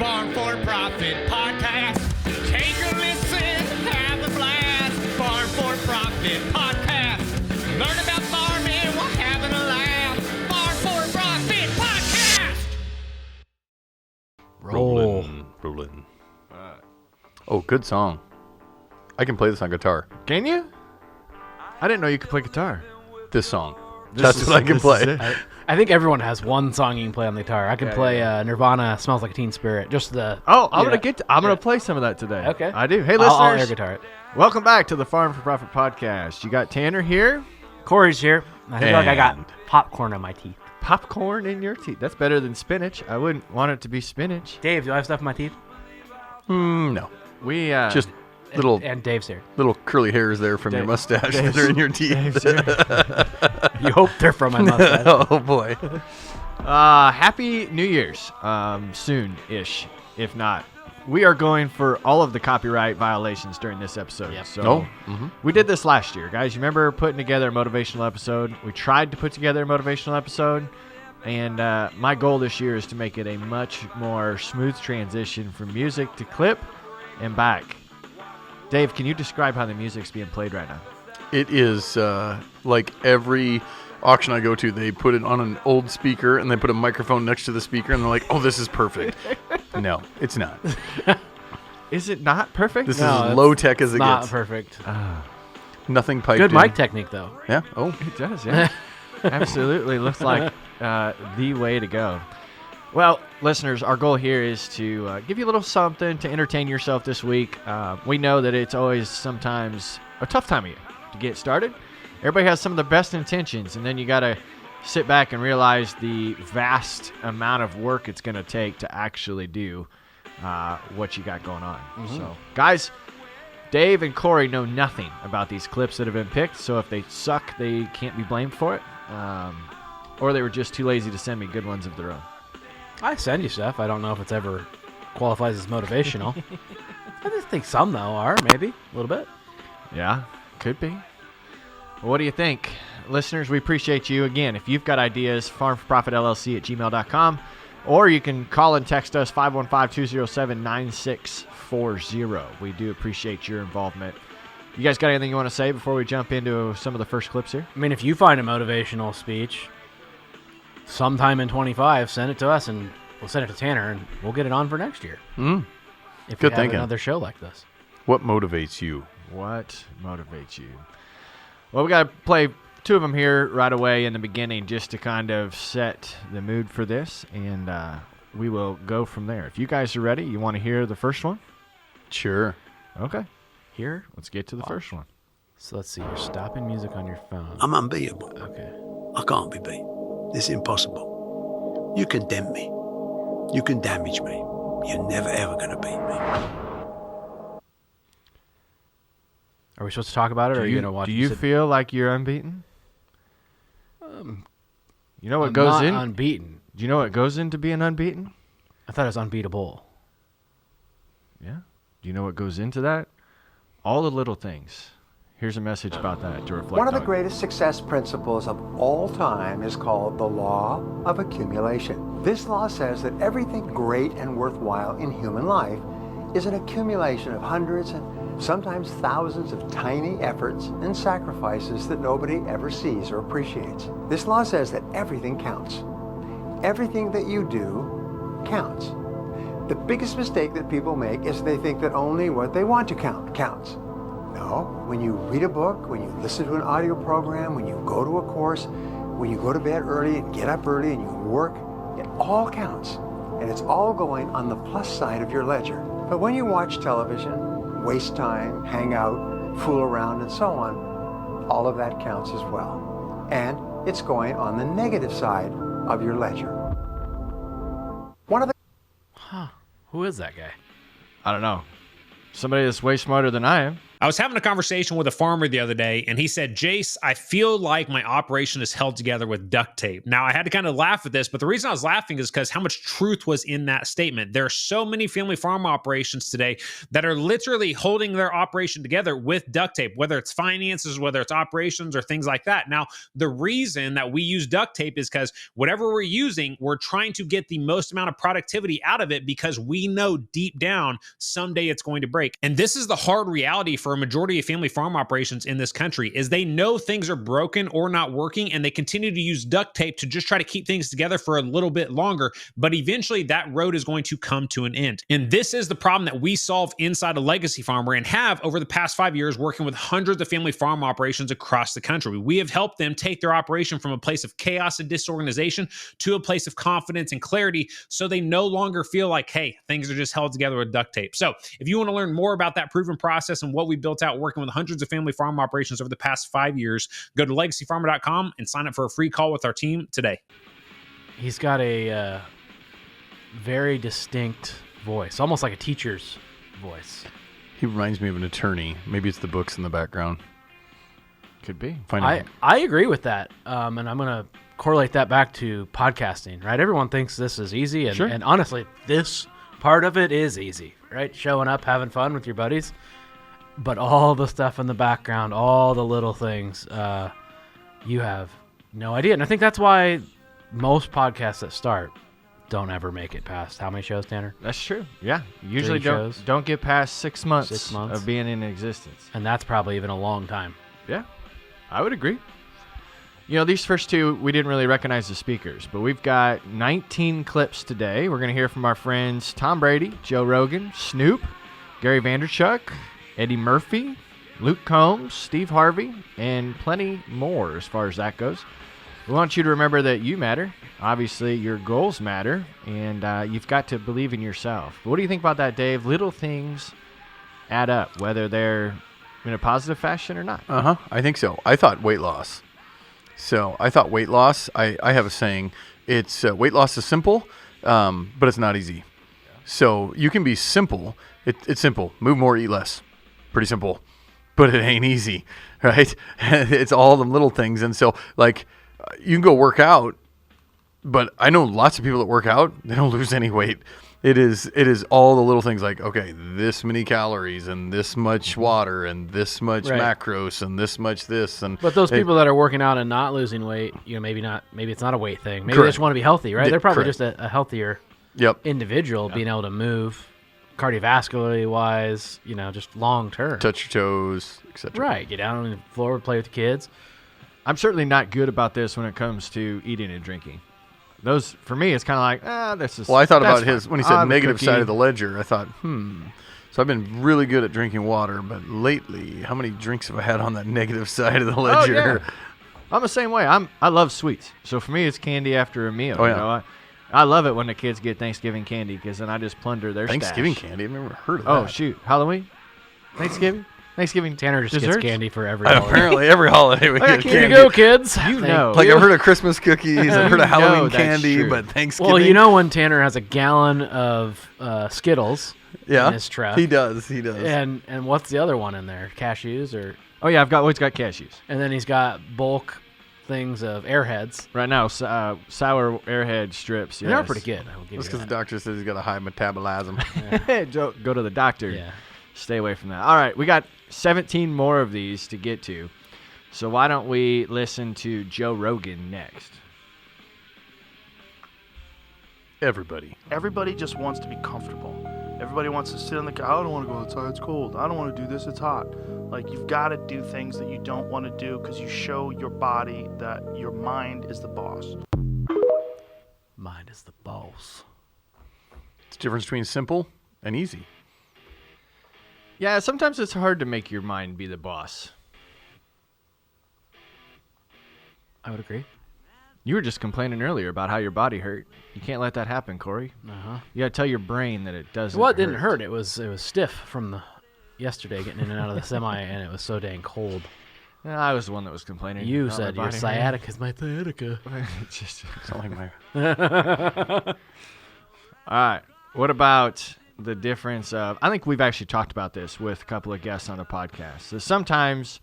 Farm for Profit Podcast. Take a listen, have a blast. Farm for Profit Podcast. Learn about farming while having a laugh. Farm for Profit Podcast. Rolling. Oh, good song. I can play this on guitar. Can you? I didn't know you could play guitar. This song. That's what I can play. I think everyone has one song you can play on the guitar. I can play Nirvana, "Smells Like Teen Spirit." Just the. Oh, I'm gonna play some of that today. Okay. I do. Hey, I'll air listeners. guitar it. Welcome back to the Farm for Profit Podcast. You got Tanner here. Corey's here. I feel like I got And- popcorn in my teeth. Popcorn in your teeth. That's better than spinach. I wouldn't want it to be spinach. Dave, do I have stuff in my teeth? No. We Just little And Dave's here. little curly hairs there from your Dave- mustache Dave's- that are in your teeth. Dave's here. You hope they're from my mustache. Oh, boy. Happy New Year's. Soon-ish, if not. We are going for all of the copyright violations during this episode. Yep. So Oh, mhm. we did this last year, guys. You remember putting together a motivational episode? We tried to put together a motivational episode, and my goal this year is to make it a much more smooth transition from music to clip and back. Dave, can you describe how the music's being played right now? It is like every auction I go to, they put it on an old speaker and they put a microphone next to the speaker and they're like, oh, this is perfect. No, it's not. Is it not perfect? This No, is it's as low tech as it Not gets. perfect. Nothing piped Good in. mic technique, though. Yeah. Oh, It does, yeah. Absolutely. Looks like the way to go. Well, listeners, our goal here is to give you a little something to entertain yourself this week. We know that it's always sometimes a tough time of year to get started. Everybody has some of the best intentions, and then you got to sit back and realize the vast amount of work it's going to take to actually do what you got going on. So, guys, Dave and Corey know nothing about these clips that have been picked, so if they suck, they can't be blamed for it. Or they were just too lazy to send me good ones of their own. I send you stuff. I don't know if it's ever qualifies as motivational. I just think some, though, are. Maybe. A little bit. Yeah, could be. Well, what do you think? Listeners, we appreciate you. Again, if you've got ideas, farmforprofitllc@gmail.com, or you can call and text us 515-207-9640. We do appreciate your involvement. You guys got anything you want to say before we jump into some of the first clips here? I mean, if you find a motivational speech sometime in 25, send it to us, and we'll send it to Tanner, and we'll get it on for next year. Mm. If Good we have thinking. another show like this. What motivates you? What motivates you? Well, we got to play two of them here right away in the beginning just to kind of set the mood for this, and we will go from there. If you guys are ready, you want to hear the first one? Sure. Okay. Here, let's get to the first one. So let's see. You're stopping music on your phone. I'm unbeatable. Okay. I can't be beat. This is impossible. You can dent me. You can damage me. You're never ever going to beat me. Are we supposed to talk about it, or are you going to watch Do it? you Sit- feel like you're unbeaten? You know what I'm goes not in? unbeaten. Do you know what goes into being unbeaten? I thought it was unbeatable. Yeah. Do you know what goes into that? All the little things. Here's a message about that to reflect on. One of the greatest success principles of all time is called the Law of Accumulation. This law says that everything great and worthwhile in human life is an accumulation of hundreds and sometimes thousands of tiny efforts and sacrifices that nobody ever sees or appreciates. This law says that everything counts. Everything that you do counts. The biggest mistake that people make is they think that only what they want to count counts. No, when you read a book, when you listen to an audio program, when you go to a course, when you go to bed early and get up early and you work, it all counts. And it's all going on the plus side of your ledger. But when you watch television, waste time, hang out, fool around, and so on, all of that counts as well. And it's going on the negative side of your ledger. One of the Who is that guy? I don't know. Somebody that's way smarter than I am. I was having a conversation with a farmer the other day, and he said, Jace, I feel like my operation is held together with duct tape. Now, I had to kind of laugh at this, but the reason I was laughing is because how much truth was in that statement. There are so many family farm operations today that are literally holding their operation together with duct tape, whether it's finances, whether it's operations, or things like that. Now, the reason that we use duct tape is because whatever we're using, we're trying to get the most amount of productivity out of it because we know deep down someday it's going to break. And this is the hard reality for a majority of family farm operations in this country is they know things are broken or not working, and they continue to use duct tape to just try to keep things together for a little bit longer. But eventually that road is going to come to an end. And this is the problem that we solve inside a legacy farmer and have over the past 5 years working with hundreds of family farm operations across the country. We have helped them take their operation from a place of chaos and disorganization to a place of confidence and clarity so they no longer feel like, hey, things are just held together with duct tape. So if you want to learn more about that proven process and what we built out working with hundreds of family farm operations over the past 5 years, go to legacyfarmer.com and sign up for a free call with our team today. He's got a very distinct voice, almost like a teacher's voice. He reminds me of an attorney. Maybe it's the books in the background. Could be. Find out. I agree with that, and I'm going to correlate that back to podcasting, right? Everyone thinks this is easy, and, Sure. and honestly, this part of it is easy, right? Showing up, having fun with your buddies. But all the stuff in the background, all the little things, you have no idea. And I think that's why most podcasts that start don't ever make it past how many shows, Tanner? That's true. Yeah. Usually 3 shows. don't get past 6 months, 6 months. of being in existence. And that's probably even a long time. Yeah, I would agree. You know, these first two, we didn't really recognize the speakers, but we've got 19 clips today. We're going to hear from our friends Tom Brady, Joe Rogan, Snoop, Gary Vaynerchuk, Eddie Murphy, Luke Combs, Steve Harvey, and plenty more as far as that goes. We want you to remember that you matter. Obviously, your goals matter, and you've got to believe in yourself. But what do you think about that, Dave? Little things add up, whether they're in a positive fashion or not. I think so. I thought weight loss. I have a saying. It's weight loss is simple, but it's not easy. So you can be simple. It's simple. Move more, eat less. Pretty simple, but it ain't easy, right? It's all the little things. And so, like, you can go work out, but I know lots of people that work out, they don't lose any weight. It is all the little things like, okay, this many calories and this much water and this much macros and this much this. But those people that are working out and not losing weight, maybe it's not a weight thing. Maybe they just want to be healthy, right? They're probably just a healthier individual being able to move cardiovascularly wise, just long term. Touch your toes, etc. Right. Get down on the floor, play with the kids. I'm certainly not good about this when it comes to eating and drinking. Those, for me, it's kind of like, this is. Well, I thought about fine. when he said negative cookie. side of the ledger, I thought, So I've been really good at drinking water, but lately, how many drinks have I had on that negative side of the ledger? Oh, yeah. I'm the same way. I love sweets. So for me, it's candy after a meal. Oh, yeah. I love it when the kids get Thanksgiving candy because then I just plunder their Thanksgiving stash. candy? I've never heard of Oh, that. shoot. Halloween? Thanksgiving Tanner just desserts? gets candy for every holiday. Apparently, every holiday we get Here you candy. go, kids. know. Like, I've heard of Christmas cookies, I've heard of You know Halloween that's candy, true. but Thanksgiving. Well, when Tanner has a gallon of Skittles in his truck. He does. And what's the other one in there? Cashews or? Oh, yeah, I've always got cashews. And then he's got bulk things of Airheads. Right now, sour Airhead strips. Yes. They're pretty good. I will give That's you because the that. doctor says he's got a high metabolism. Go to the doctor. Yeah. Stay away from that. All right, we got 17 more of these to get to. So why don't we listen to Joe Rogan next? Everybody just wants to be comfortable. Everybody wants to sit on the couch. I don't want to go outside. It's cold. I don't want to do this. It's hot. Like, you've got to do things that you don't want to do because you show your body that your mind is the boss. Mind is the boss. It's the difference between simple and easy. Yeah, sometimes it's hard to make your mind be the boss. I would agree. You were just complaining earlier about how your body hurt. You can't let that happen, Corey. You got to tell your brain that it doesn't Well, it didn't hurt. It was stiff from yesterday getting in and out of the semi, and it was so dang cold. Yeah, I was the one that was complaining. You not said my your body sciatica's my sciatica. It's just It's not like my... all right. What about the difference of, I think we've actually talked about this with a couple of guests on the podcast. So sometimes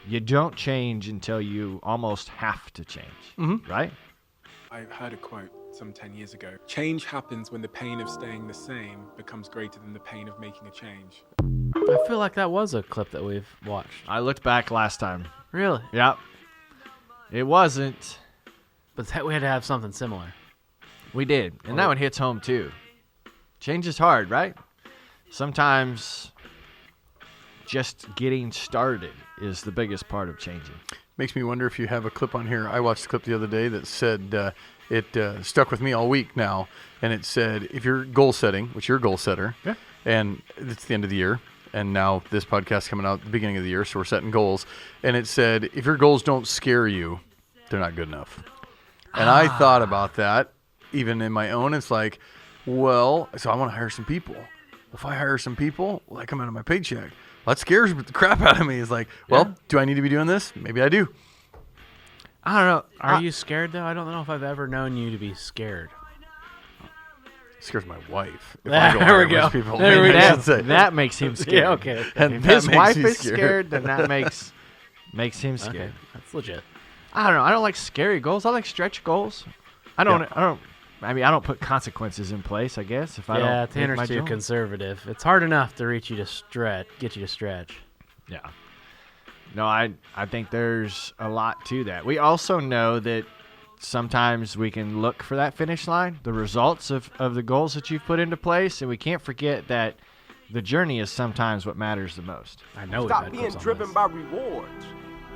you don't change until you almost have to change, right? I heard a quote some 10 years ago. Change happens when the pain of staying the same becomes greater than the pain of making a change. I feel like that was a clip that we've watched. I looked back last time. Really? Yep. It wasn't. But that we had to have something similar. We did. And that one hits home too. Change is hard, right? Sometimes just getting started is the biggest part of changing. Makes me wonder if you have a clip on here. I watched a clip the other day that said it stuck with me all week now. And it said, if you're goal setting, which you're a goal setter, and it's the end of the year, and now this podcast coming out at the beginning of the year, so we're setting goals. And it said, if your goals don't scare you, they're not good enough. And I thought about that, even in my own. It's like, well, so I want to hire some people. If I hire some people, will that come out of my paycheck? Well, that scares the crap out of me. It's like, well, do I need to be doing this? Maybe I do. I don't know. Are you scared, though? I don't know if I've ever known you to be scared. It scares my wife. If I go There hire we a bunch go. of people. There we Maybe I go. should say. That makes him scared. Yeah, okay. And If that his makes wife me is scared, then that makes him scared. Okay, that's legit. I don't know. I don't like scary goals. I like stretch goals. I don't put consequences in place, I guess, if I don't. Yeah, make Tanner's my too goal. conservative. It's hard enough to get you to stretch. Yeah. No, I think there's a lot to that. We also know that sometimes we can look for that finish line, the results of the goals that you've put into place, and we can't forget that the journey is sometimes what matters the most. I know. Stop being driven by rewards.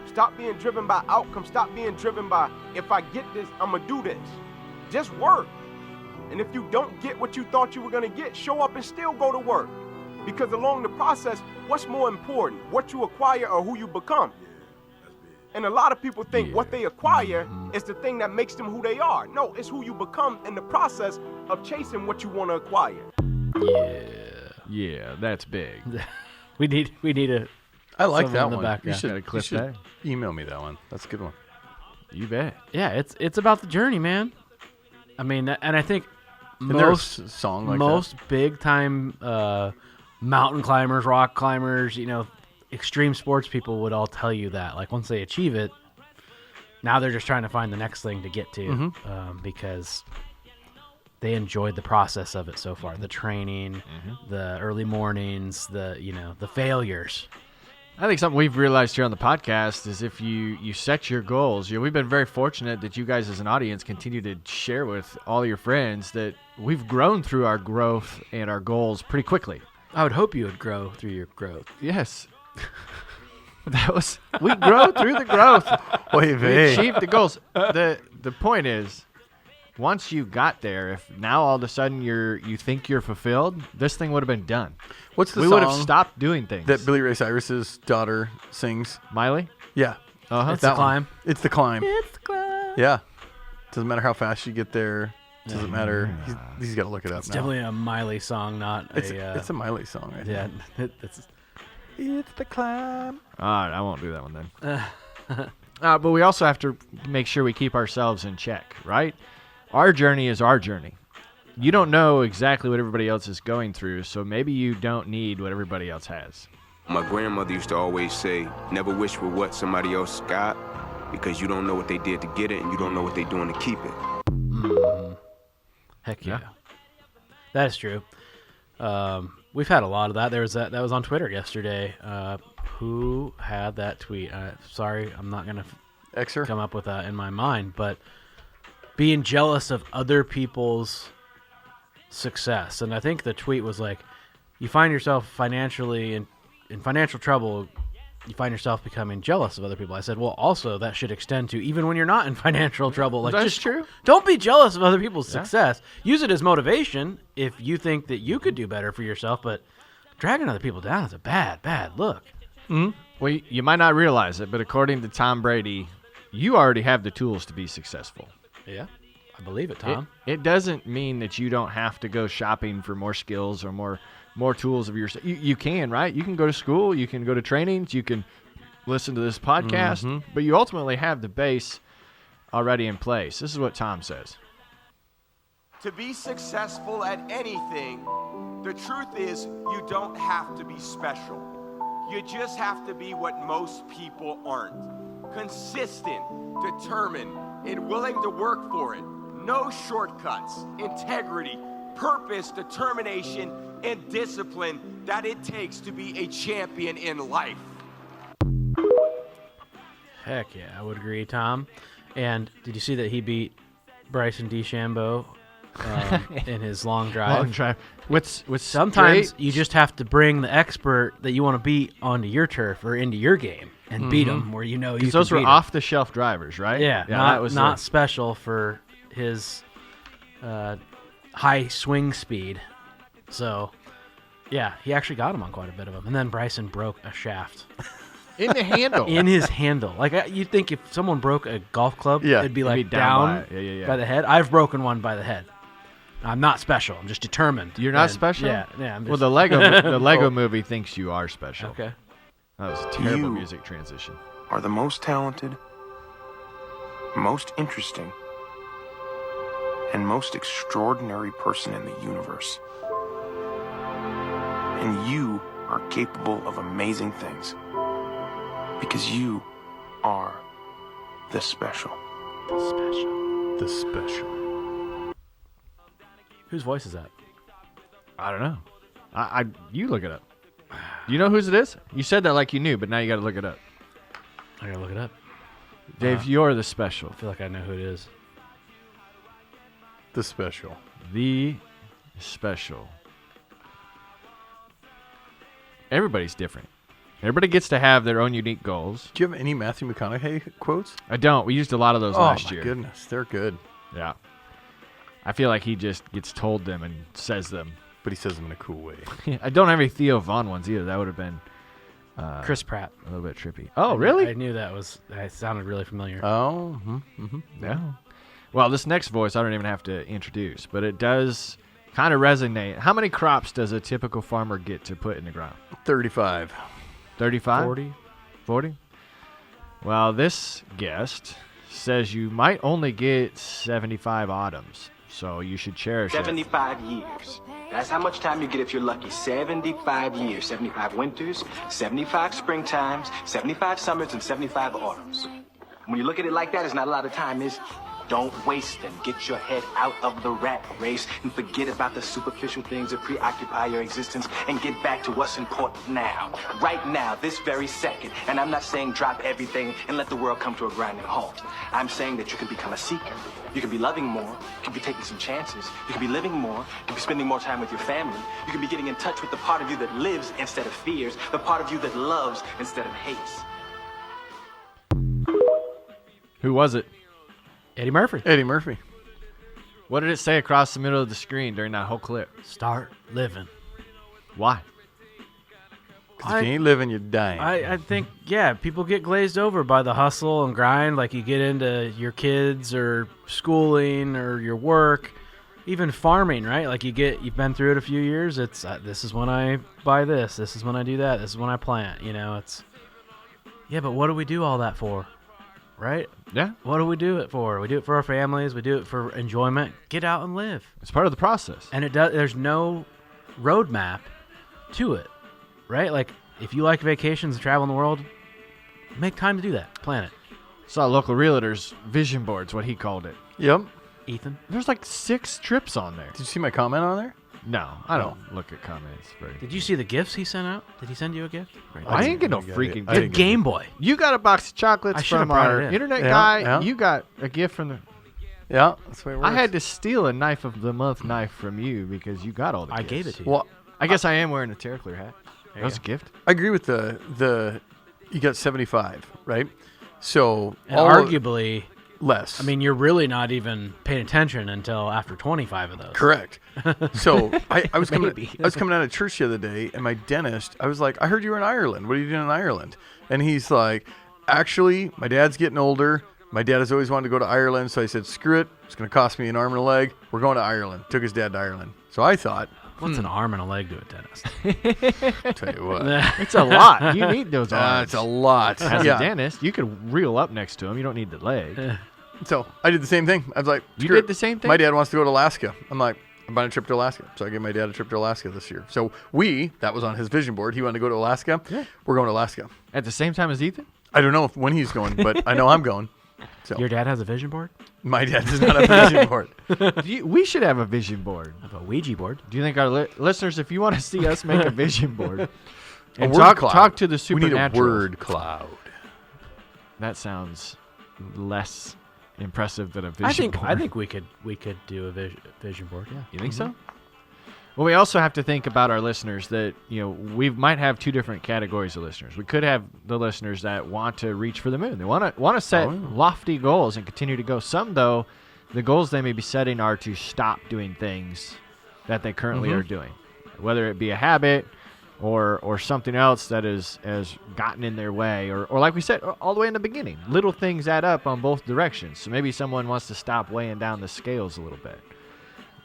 Stop being driven by outcomes. Stop being driven by, if I get this, I'm going to do this. Just work. And if you don't get what you thought you were going to get, show up and still go to work. Because along the process, what's more important, what you acquire or who you become? And a lot of people think what they acquire is the thing that makes them who they are. No, it's who you become in the process of chasing what you want to acquire. Yeah, that's big. We need a. I like someone that in the one. background. You Gotta clip should that. email me that one. That's a good one. You bet. Yeah, it's about the journey, man. I mean, and I think Isn't there a most song like most big time mountain climbers, rock climbers, extreme sports people would all tell you that. Like once they achieve it, now they're just trying to find the next thing to get to because they enjoyed the process of it so far. The training, the early mornings, the failures. I think something we've realized here on the podcast is if you set your goals, we've been very fortunate that you guys as an audience continue to share with all your friends that we've grown through our growth and our goals pretty quickly. I would hope you would grow through your growth. Yes. We grow through the growth. Wait, We achieved the goals. The point is, once you got there, if now all of a sudden you think you're fulfilled, this thing would have been done. What's the We song would have stopped doing things. that Billy Ray Cyrus's daughter sings? Miley? Yeah. Uh-huh. It's That the climb. one. It's the climb. It's the climb. Yeah. Doesn't matter how fast you get there. Doesn't matter. He's got to look it up It's now. definitely a Miley song, not It's a Miley song. I think. yeah. It's It's the climb. All right, I won't do that one then. But we also have to make sure we keep ourselves in check, right? Our journey is our journey. You don't know exactly what everybody else is going through, so maybe you don't need what everybody else has. My grandmother used to always say, never wish for what somebody else got, because you don't know what they did to get it, and you don't know what they're doing to keep it. heck yeah. That is true. We've had a lot of that. There was that was on Twitter yesterday. Who had that tweet? Sorry, I'm not gonna Xer? come up with that in my mind, but being jealous of other people's success. And I think the tweet was like, you find yourself financially in financial trouble, you find yourself becoming jealous of other people. I said, well, also that should extend to even when you're not in financial trouble. Like, That's just true. Don't be jealous of other people's success. Use it as motivation if you think that you could do better for yourself, but dragging other people down is a bad, bad look. Well, you might not realize it, but according to Tom Brady, you already have the tools to be successful. Yeah, I believe it, Tom. It doesn't mean that you don't have to go shopping for more skills or more tools of yourself. You can, right? You can go to school, you can go to trainings, you can listen to this podcast, but you ultimately have the base already in place. This is what Tom says. To be successful at anything, the truth is you don't have to be special. You just have to be what most people aren't. Consistent, determined, and willing to work for it. No shortcuts, integrity, purpose, determination, and discipline that it takes to be a champion in life. Heck yeah, I would agree, Tom. And did you see that he beat Bryson DeChambeau in his long drive? Long drive. With Sometimes straight- you just have to bring the expert that you want to beat onto your turf or into your game and beat him where you know you can those were beat 'em. off-the-shelf drivers, right? Yeah, that was not special for his high swing speed. So, yeah, he actually got him on quite a bit of them. And then Bryson broke a shaft in the handle. in his handle. Like, you'd think if someone broke a golf club, Yeah. it'd be It'd like be down yeah. by the head. I've broken one by the head. I'm not special. I'm just determined. You're not And- special? Yeah. I'm Well, just- the Lego movie thinks you are special. Okay. That was a terrible You music transition. are the most talented, most interesting, and most extraordinary person in the universe. And you are capable of amazing things because you are the special. The special. Whose voice is that? I don't know. You look it up. Do you know whose it is? You said that like you knew, but now you got to look it up. I gotta look it up. Dave, you're the special. I feel like I know who it is. The special. The special. Everybody's different. Everybody gets to have their own unique goals. Do you have any Matthew McConaughey quotes? I don't. We used a lot of those last year. Oh, my goodness. They're good. Yeah. I feel like he just gets told them and says them. But he says them in a cool way. I don't have any Theo Vaughn ones either. That would have been Chris Pratt. a little bit trippy. Oh, really? I knew that sounded really familiar. Oh, Yeah. Well, this next voice I don't even have to introduce, but it does kind of resonate. How many crops does a typical farmer get to put in the ground? 35. 35? 40. 40? Well, this guest says you might only get 75 autumns, so you should cherish it. 75 years. That's how much time you get if you're lucky. 75 years. 75 winters, 75 springtimes, 75 summers, and 75 autumns. When you look at it like that, it's not a lot of time, is don't waste them. Get your head out of the rat race and forget about the superficial things that preoccupy your existence and get back to what's important now. Right now, this very second. And I'm not saying drop everything and let the world come to a grinding halt. I'm saying that you can become a seeker. You can be loving more. You can be taking some chances. You can be living more. You can be spending more time with your family. You can be getting in touch with the part of you that lives instead of fears, the part of you that loves instead of hates. Who was it? Eddie Murphy. Eddie Murphy. What did it say across the middle of the screen during that whole clip? Start living. Why? Because if you ain't living, you're dying. I think, yeah, people get glazed over by the hustle and grind. Like, you get into your kids or schooling or your work, even farming, right? Like, you've been through it a few years. It's this is when I buy this. This is when I do that. This is when I plant. You know, it's yeah. But what do we do all that for, right? Yeah. What do we do it for? We do it for our families. We do it for enjoyment. Get out and live. It's part of the process. And there's no roadmap to it, right? Like, if you like vacations and travel in the world, make time to do that. Plan it. Saw local realtor's vision boards, what he called it. Yep. Ethan? There's like 6 trips on there. Did you see my comment on there? No, I don't look at comments. Did you see the gifts he sent out? Did he send you a gift? I didn't get no freaking The gift. Game Boy. You got a box of chocolates I should've from brought our it in. internet Yeah, guy. yeah. You got a gift from the... Yeah, that's the way it works. I had to steal a knife of the month knife from you because you got all the I gifts. gave it to you. Well, I guess I am wearing a Terra Clear hat. That was a gift. I agree with the you got 75, right? So And all arguably, less. I mean, you're really not even paying attention until after 25 of those. Correct. So I was coming Maybe. I was coming out of church the other day, and my dentist, I was like, I heard you were in Ireland. What are you doing in Ireland? And he's like, actually, my dad's getting older. My dad has always wanted to go to Ireland, so I said, screw it. It's going to cost me an arm and a leg. We're going to Ireland. Took his dad to Ireland. So I thought, What's an arm and a leg to a dentist? I'll tell you what. It's a lot. You need those arms. It's a lot. As Yeah. a dentist, you could reel up next to him. You don't need the leg. So I did the same thing. I was like, You "Screw did it. the same thing? My dad wants to go to Alaska. I'm like, I'm buying a trip to Alaska. So I gave my dad a trip to Alaska this year. So that was on his vision board. He wanted to go to Alaska. Yeah. We're going to Alaska. At the same time as Ethan? I don't know when he's going, but I know I'm going. So Your dad has a vision board? my dad does not have a vision board. We should have a vision board. I have a Ouija board. Do you think our listeners, if you want to see us make a vision board and word talk cloud. to the We supernatural. need a word cloud. That sounds less impressive than a vision board. I think we could do a vision board. Yeah. You think so? Well, we also have to think about our listeners that, we might have two different categories of listeners. We could have the listeners that want to reach for the moon. They want to set lofty goals and continue to go. Some, though, the goals they may be setting are to stop doing things that they currently are doing, whether it be a habit or something else that has gotten in their way, or like we said, all the way in the beginning. Little things add up on both directions. So maybe someone wants to stop weighing down the scales a little bit.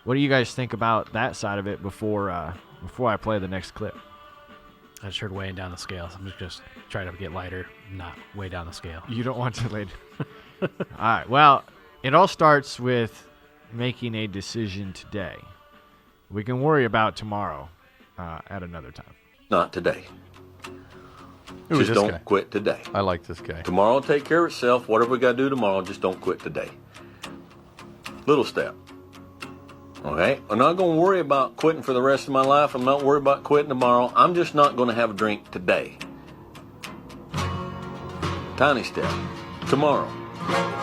What do you guys think about that side of it before I play the next clip? I just heard weighing down the scales. I'm just trying to get lighter, not weigh down the scale. You don't want to lay All right. Well, it all starts with making a decision today. We can worry about tomorrow at another time. Not today. Who is Just this don't guy? quit today. I like this guy. Tomorrow will take care of itself. Whatever we got to do tomorrow, just don't quit today. Little step. Okay? I'm not going to worry about quitting for the rest of my life. I'm not worried about quitting tomorrow. I'm just not going to have a drink today. Tiny step. Tomorrow.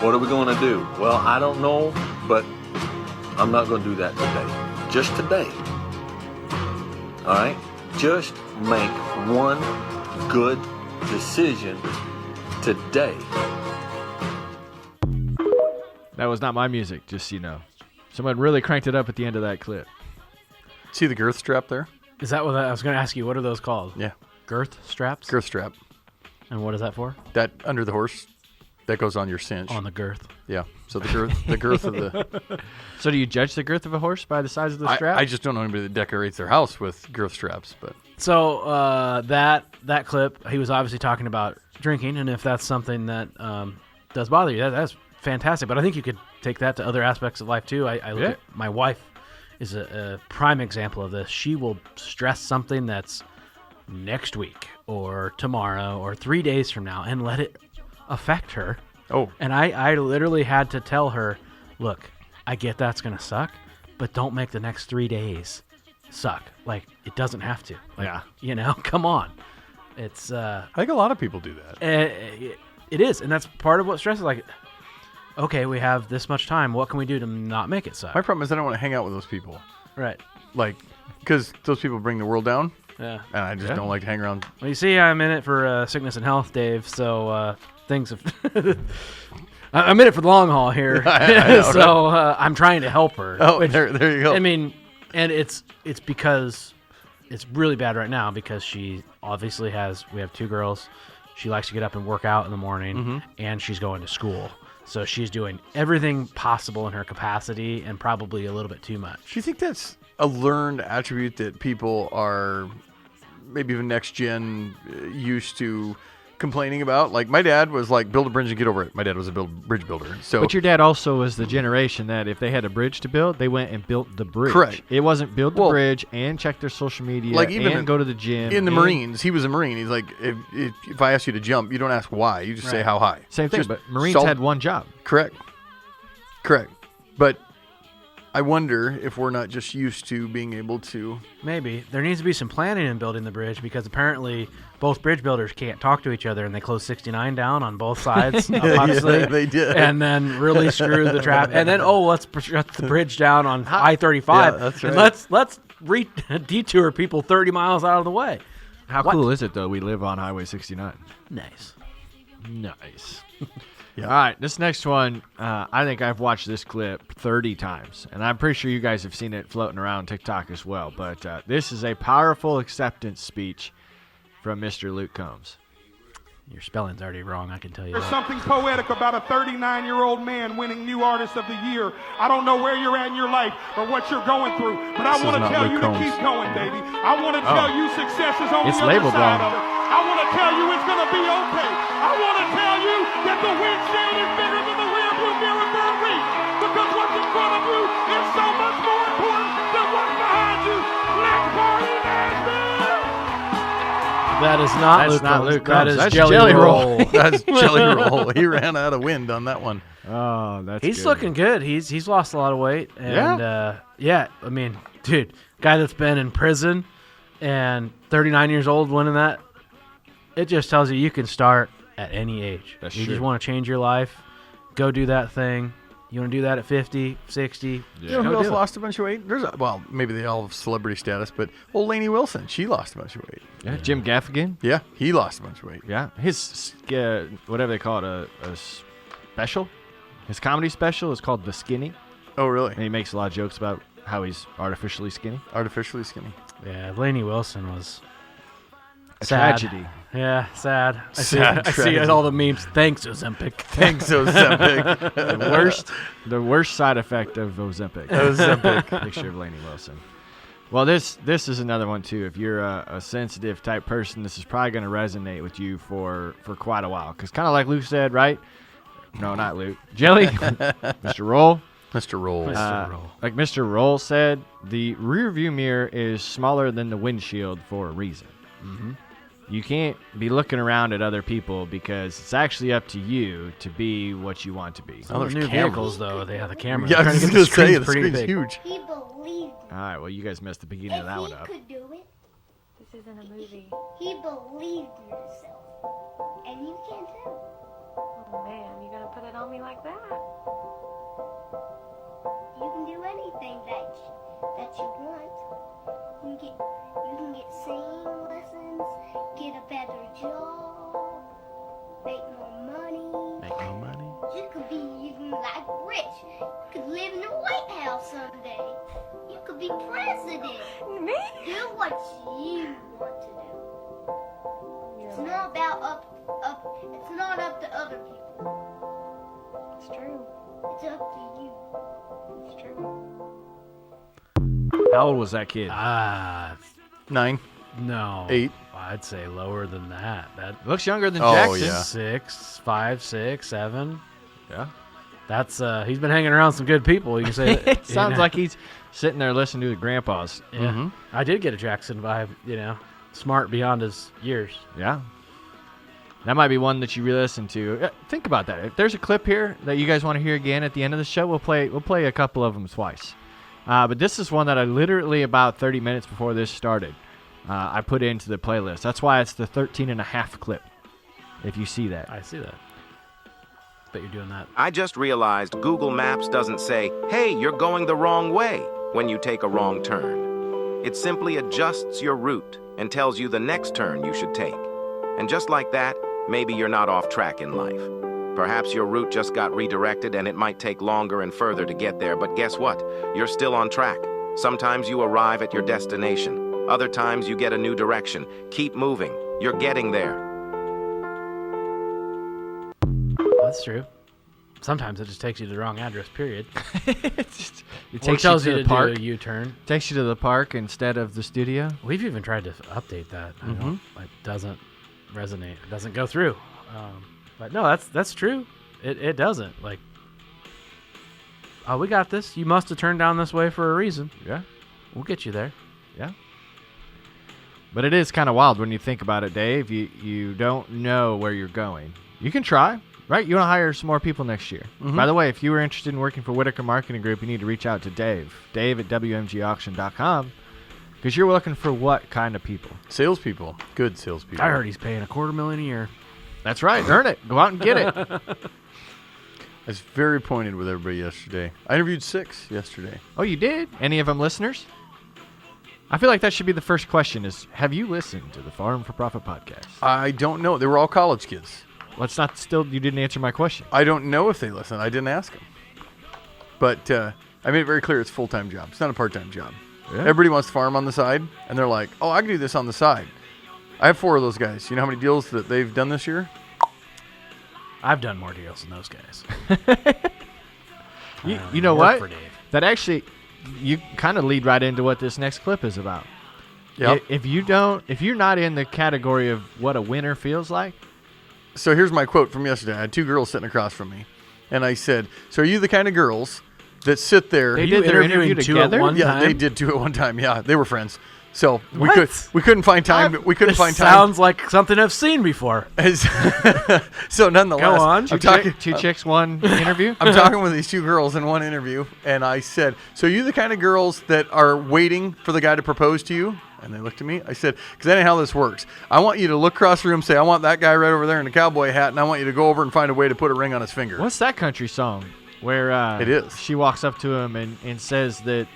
What are we going to do? Well, I don't know, but I'm not going to do that today. Just today. All right? Just make one good decision today. That was not my music, just so you know. Someone really cranked it up at the end of that clip. See the girth strap there? Is that what I was going to ask you? What are those called? Yeah. Girth straps? Girth strap. And what is that for? That under the horse, that goes on your cinch. On the girth. Yeah. So the girth of the. So do you judge the girth of a horse by the size of the strap? I just don't know anybody that decorates their house with girth straps, but. So that clip, he was obviously talking about drinking, and if that's something that does bother you, that's fantastic. But I think you could take that to other aspects of life too. I look at my wife is a prime example of this. She will stress something that's next week or tomorrow or 3 days from now and let it affect her. Oh. And I literally had to tell her, look, I get that's going to suck, but don't make the next 3 days suck. Like, it doesn't have to. Like, come on. It's I think a lot of people do that. It is, and that's part of what stress is like. Okay, we have this much time. What can we do to not make it suck? My problem is I don't want to hang out with those people. Right. Like, because those people bring the world down. Yeah. And I just don't like to hang around. Well, you see, I'm in it for sickness and health, Dave. So things have. I'm in it for the long haul here. I know, so I'm trying to help her. Oh, there you go. I mean, and it's because it's really bad right now because she obviously we have two girls. She likes to get up and work out in the morning, and she's going to school. So she's doing everything possible in her capacity and probably a little bit too much. Do you think that's a learned attribute that people are maybe even next gen used to complaining about? Like, my dad was like, build a bridge and get over it. My dad was a bridge builder. So, but your dad also was the generation that if they had a bridge to build, they went and built the bridge. Correct. It wasn't build the bridge and check their social media, like even and go to the gym. In the Marines, he was a Marine. He's like, if I ask you to jump, you don't ask why. You just say how high. Same thing, Just but Marines had one job. Correct. But I wonder if we're not just used to being able to. Maybe. There needs to be some planning in building the bridge because apparently both bridge builders can't talk to each other and they closed 69 down on both sides, obviously. Yeah, they did. And then really screwed the traffic. And then, let's shut the bridge down on I-35. Yeah, that's right. And let's detour people 30 miles out of the way. How cool is it, though, we live on Highway 69? Nice. Yeah. All right, this next one, I think I've watched this clip 30 times, and I'm pretty sure you guys have seen it floating around TikTok as well, but this is a powerful acceptance speech from Mr. Luke Combs. Your spelling's already wrong, I can tell you There's that. something poetic about a 39-year-old man winning New Artist of the Year. I don't know where you're at in your life or what you're going through, but I want to tell you to keep going, baby. I want to tell you success is on the other side of it. I want to tell you it's going to be okay. I want to tell you that the windshield is bigger than the rearview mirror That is not That's Luke not Combs. Luke That Combs. is That's Jelly Jelly Roll. That's Jelly Roll. He ran out of wind on that one. Oh, that's He's good. looking good. He's lost a lot of weight. And, yeah, I mean, dude, guy that's been in prison and 39 years old winning that, it just tells you can start at any age. That's you true. just want to change your life, go do that thing. You want to do that at 50, 60. You know who else lost a bunch of weight? Well, maybe they all have celebrity status, but old Lainey Wilson, she lost a bunch of weight. Yeah, Jim Gaffigan. Yeah, he lost a bunch of weight. Yeah, his whatever they call it, a special. His comedy special is called The Skinny. Oh, really? And he makes a lot of jokes about how he's artificially skinny. Artificially skinny. Yeah, Lainey Wilson was A sad. tragedy. Yeah, sad. I Sad see tragedy. all the memes. Thanks, Ozempic. Thanks, Ozempic. the worst side effect of Ozempic. Ozempic. Picture of Lainey Wilson. Well, this is another one too. If you're a sensitive type person, this is probably going to resonate with you for quite a while. Because kind of like Luke said, right? No, not Luke. Jelly, Mr. Roll. Mr. Roll. Like Mr. Roll said, the rear view mirror is smaller than the windshield for a reason. Mm-hmm. You can't be looking around at other people because it's actually up to you to be what you want to be. Some of the new vehicles, though, they have the camera. Yeah, I They're was trying going to to get say, the pretty screen's big. huge. He believed All right, well, you guys messed the beginning of that one up. could do it. This isn't a movie. He believed in himself. And you can too. Oh man, you gonna put it on me like that? You can do anything that you want. You can get singing lessons, get a better job, make more money. Make more money. You could be even like rich. You could live in the White House someday. You could be president. Me? Do what you want to do. It's not about it's not up to other people. It's true. It's up to you. It's true. How old was that kid? 9. No. 8. I'd say lower than that. That looks younger than Oh, Jackson. yeah. 6, 5, 6, 7. Yeah. That's he's been hanging around some good people. You can say It sounds like he's sitting there listening to the grandpas. Yeah. Mm-hmm. I did get a Jackson vibe. Smart beyond his years. Yeah. That might be one that you re-listen to. Think about that. If there's a clip here that you guys want to hear again at the end of the show, we'll play a couple of them twice. But this is one that I literally about 30 minutes before this started, I put into the playlist. That's why it's the 13.5 clip, if you see that. I see that. Bet you're doing that. I just realized Google Maps doesn't say, hey, you're going the wrong way when you take a wrong turn. It simply adjusts your route and tells you the next turn you should take. And just like that, maybe you're not off track in life. Perhaps your route just got redirected and it might take longer and further to get there, but guess what? You're still on track. Sometimes you arrive at your destination. Other times you get a new direction. Keep moving. You're getting there. That's true. Sometimes it just takes you to the wrong address, period. It Or takes tells you you to to the park. do a U-turn. Takes you to the park instead of the studio. We've even tried to update that. It doesn't resonate. It doesn't go through. But no, that's true. It doesn't. Like, oh, we got this. You must have turned down this way for a reason. Yeah. We'll get you there. Yeah. But it is kind of wild when you think about it, Dave. You don't know where you're going. You can try, right? You want to hire some more people next year. By the way, if you were interested in working for Whitaker Marketing Group, you need to reach out to Dave at WMGauction.com, because you're looking for what kind of people? Salespeople. Good salespeople. I heard he's paying $250,000 a year. That's right. Earn it. Go out and get it. I was very pointed with everybody yesterday. I interviewed 6 yesterday. Oh, you did? Any of them listeners? I feel like that should be the first question is, have you listened to the Farm for Profit podcast? I don't know. They were all college kids. Let's not you didn't answer my question. I don't know if they listen. I didn't ask them. But I made it very clear it's a full-time job. It's not a part-time job. Yeah. Everybody wants to farm on the side, and they're like, oh, I can do this on the side. I have 4 of those guys. You know how many deals that they've done this year? I've done more deals than those guys. You know work what? for Dave. That actually, you kind of lead right into what this next clip is about. Yep. If you're not in the category of what a winner feels like. So here's my quote from yesterday. I had 2 girls sitting across from me, and I said, so are you the kind of girls that sit there? They did their interview together? Yeah, they did 2 at one time. Yeah, they were friends. So we What? couldn't find time. We couldn't This find time. sounds like something I've seen before. So nonetheless, Go on. I'm Two chicks, one interview. I'm talking with these two girls in one interview, and I said, "So you the kind of girls that are waiting for the guy to propose to you?" And they looked at me. I said, "Because that ain't how this works. I want you to look across the room, say, I want that guy right over there in the cowboy hat, and I want you to go over and find a way to put a ring on his finger." What's that country song where It is. she walks up to him and says that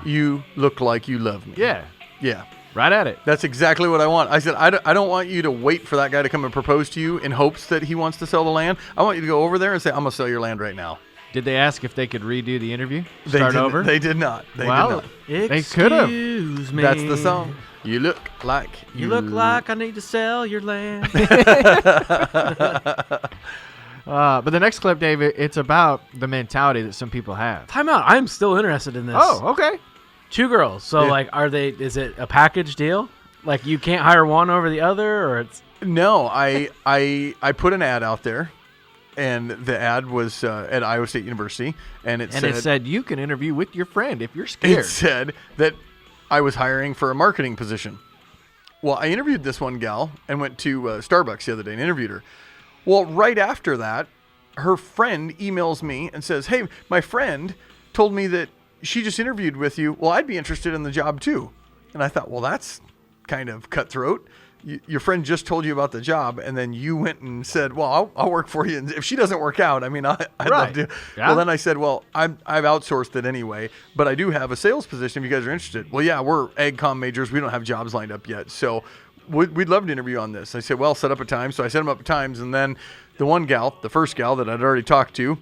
You look like you love me. Yeah. Yeah. Right at it. That's exactly what I want. I said, I don't want you to wait for that guy to come and propose to you in hopes that he wants to sell the land. I want you to go over there and say, I'm going to sell your land right now. Did they ask if they could redo the interview? They Start did- over? They did not. They Well, did not. they could have. Excuse me. That's the song. You look like You look like I need to sell your land. But the next clip, David, it's about the mentality that some people have. Time out. I'm still interested in this. Oh, okay. Two girls. So, Yeah. like, is it a package deal? Like, you can't hire one over the other, or it's. No, I put an ad out there, and the ad was at Iowa State University, and it said you can interview with your friend if you're scared. it said that I was hiring for a marketing position. Well, I interviewed this one gal and went to Starbucks the other day and interviewed her. Well, right after that, her friend emails me and says, "Hey, my friend told me that she just interviewed with you. Well, I'd be interested in the job too." And I thought, well, that's kind of cutthroat. Your friend just told you about the job, and then you went and said, "Well, I'll work for you." And if she doesn't work out, I mean, I'd love to. Yeah. Well, then I said, "Well, I've outsourced it anyway, but I do have a sales position if you guys are interested." Well, yeah, we're ag comm majors. We don't have jobs lined up yet, so we'd love to interview on this. I said, "Well, set up a time." So I set them up times, and then the one gal, the first gal that I'd already talked to,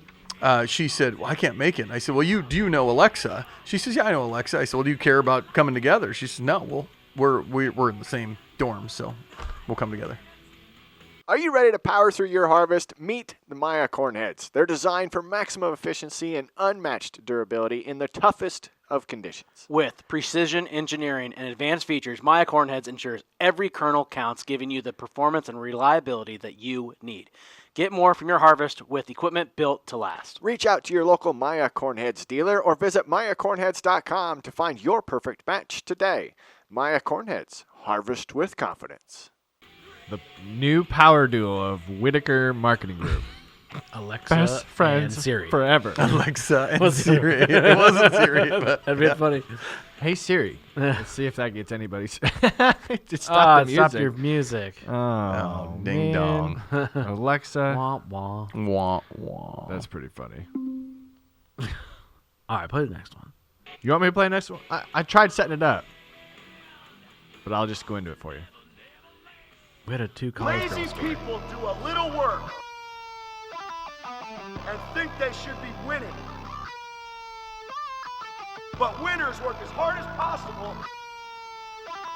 she said, "Well, I can't make it." And I said, "Well, do you know Alexa?" She says, "Yeah, I know Alexa." I said, "Well, do you care about coming together?" She says, "No, well, we're in the same dorm, so we'll come together." Are you ready to power through your harvest? Meet the Maya Cornheads. They're designed for maximum efficiency and unmatched durability in the toughest of conditions. With precision engineering and advanced features, Maya Cornheads ensures every kernel counts, giving you the performance and reliability that you need. Get more from your harvest with equipment built to last. Reach out to your local Maya Cornheads dealer or visit mayacornheads.com to find your perfect match today. Maya Cornheads, harvest with confidence. The new power duo of Whitaker Marketing Group. Alexa Best friends and Siri. forever. Alexa and Was it? Siri. It wasn't Siri, but That'd be funny. Hey Siri, let's see if that gets anybody. Just stop the music. Stop your music. Oh, ding man. Alexa. Wah, wah. Wah, wah. That's pretty funny. All right, play the next one. You want me to play the next one? I tried setting it up, but I'll just go into it for you. We had a two college Lazy girls story. people do a little work and think they should be winning. But winners work as hard as possible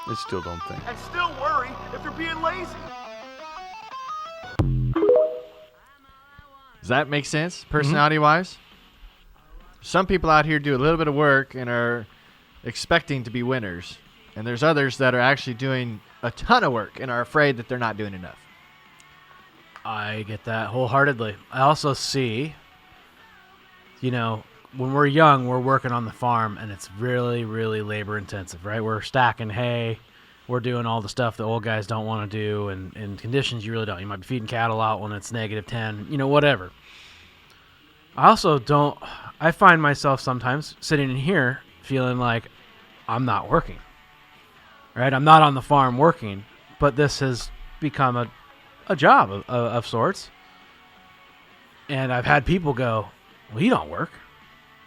I still don't think. and still worry if they're being lazy. Does that make sense, personality-wise? Some people out here do a little bit of work and are expecting to be winners. And there's others that are actually doing a ton of work and are afraid that they're not doing enough. I get that wholeheartedly. I also see, when we're young, we're working on the farm, and it's really, really labor intensive, right? We're stacking hay. We're doing all the stuff that old guys don't want to do, and in conditions you really don't. You might be feeding cattle out when it's -10, whatever. I also don't. I find myself sometimes sitting in here feeling like I'm not working, right? I'm not on the farm working, but this has become a job of sorts. And I've had people go, "Well, you don't work.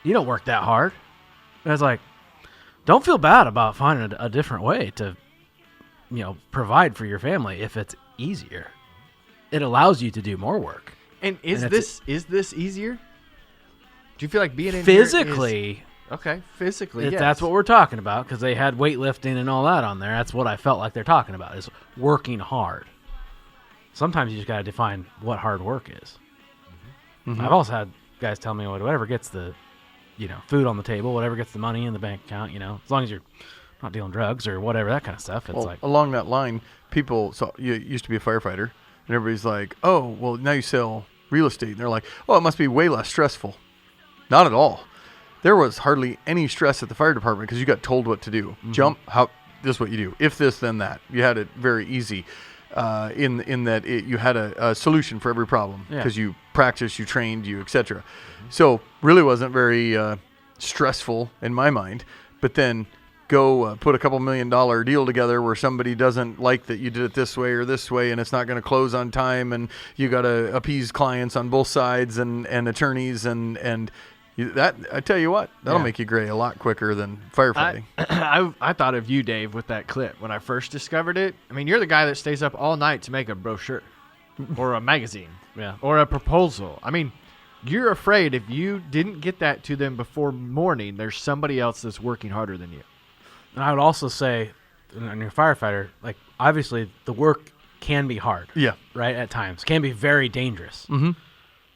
You don't work that hard." And it's like, don't feel bad about finding a different way to, provide for your family if it's easier. It allows you to do more work. And is this easier? Do you feel like being in physically? Here is, okay, physically, If yes. that's what we're talking about, because they had weightlifting and all that on there. That's what I felt like they're talking about, is working hard. Sometimes you just got to define what hard work is. Mm-hmm. I've also had guys tell me whatever gets the, food on the table, whatever gets the money in the bank account, as long as you're not dealing drugs or whatever, that kind of stuff. It's Well, like, along that line, people, so you used to be a firefighter, and everybody's like, "Oh, well, now you sell real estate." And they're like, "Oh, it must be way less stressful." Not at all. there was hardly any stress at the fire department because you got told what to do. Jump, this is what you do. If this, then that. You had it very easy in that you had a solution for every problem because you practiced, you trained, you etc. So really wasn't very stressful in my mind. But then go put a couple $1 million deal together where somebody doesn't like that you did it this way or this way, and it's not going to close on time, and you got to appease clients on both sides and attorneys and that, I tell you what, that'll make you gray a lot quicker than firefighting. I thought of you, Dave, with that clip when I first discovered it. I mean, you're the guy that stays up all night to make a brochure or a magazine or a proposal. I mean, you're afraid if you didn't get that to them before morning, there's somebody else that's working harder than you. And I would also say, when you're a firefighter, like, obviously the work can be hard. Yeah. Right, at times. Can be very dangerous. Mm-hmm.